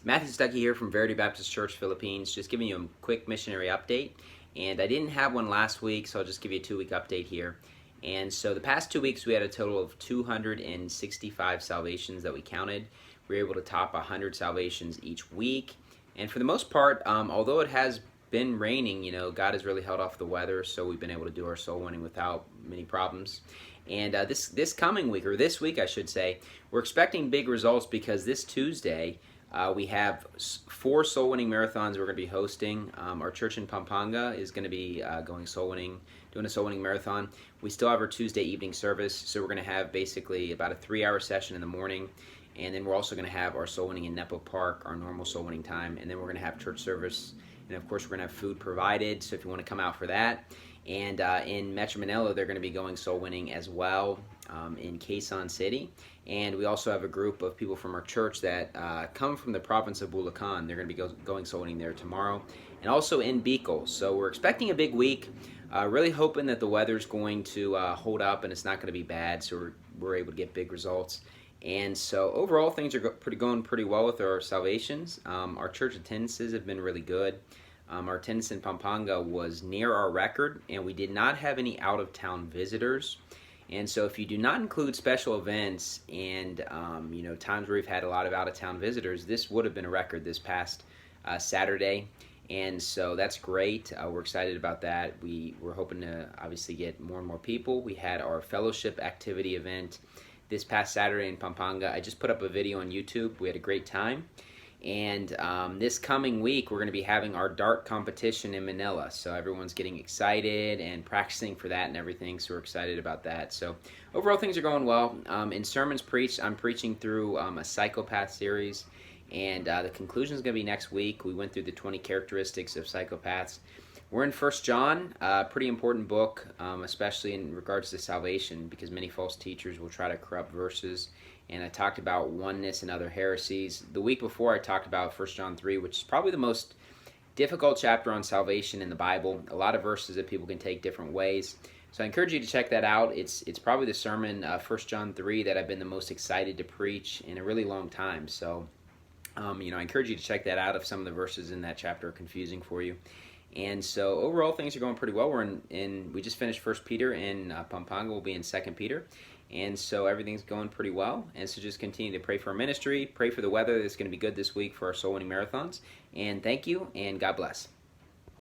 Matthew Stuckey here from Verity Baptist Church, Philippines, just giving you a quick missionary update. And I didn't have one last week, so I'll just give you a 2-week update here. And so the past 2 weeks, we had a total of 265 salvations that we counted. We were able to top 100 salvations each week. And for the most part, although it has been raining, God has really held off the weather, so we've been able to do our soul winning without many problems. And this coming week, or this week I should say, we're expecting big results because this Tuesday, we have 4 soul winning marathons we're going to be hosting. Our church in Pampanga is going to be going soul winning, doing a soul winning marathon. We still have our Tuesday evening service, so we're going to have basically about a 3-hour session in the morning. And then we're also going to have our soul winning in Nepo Park, our normal soul winning time. And then we're going to have church service. And of course, we're going to have food provided, so if you want to come out for that. And in Metro Manila, they're going to be going soul winning as well in Quezon City. And we also have a group of people from our church that come from the province of Bulacan. They're going to be going soul winning there tomorrow. And also in Bicol. So we're expecting a big week. Really hoping that the weather's going to hold up and it's not going to be bad, so we're able to get big results. And so overall, things are going pretty well with our salvations. Our church attendances have been really good. Our attendance in Pampanga was near our record, and we did not have any out-of-town visitors. And so if you do not include special events and times where we've had a lot of out-of-town visitors, this would have been a record this past Saturday. And so that's great. We're excited about that. We're hoping to obviously get more and more people. We had our fellowship activity event this past Saturday in Pampanga. I just put up a video on YouTube. We had a great time. And this coming week, we're going to be having our dart competition in Manila. So everyone's getting excited and practicing for that and everything. So we're excited about that. So overall, things are going well. In sermons preached, I'm preaching through a psychopath series. And the conclusion is going to be next week. We went through the 20 characteristics of psychopaths. We're in 1 John, a pretty important book, especially in regards to salvation, because many false teachers will try to corrupt verses. And I talked about oneness and other heresies. The week before, I talked about 1 John 3, which is probably the most difficult chapter on salvation in the Bible. A lot of verses that people can take different ways. So I encourage you to check that out. It's probably the sermon, 1 John 3, that I've been the most excited to preach in a really long time. So, I encourage you to check that out if some of the verses in that chapter are confusing for you. And so overall, things are going pretty well. We just finished 1 Peter in Pampanga. We'll be in 2 Peter. And so everything's going pretty well. And so just continue to pray for our ministry, pray for the weather that's going to be good this week for our soul winning marathons. And thank you, and God bless.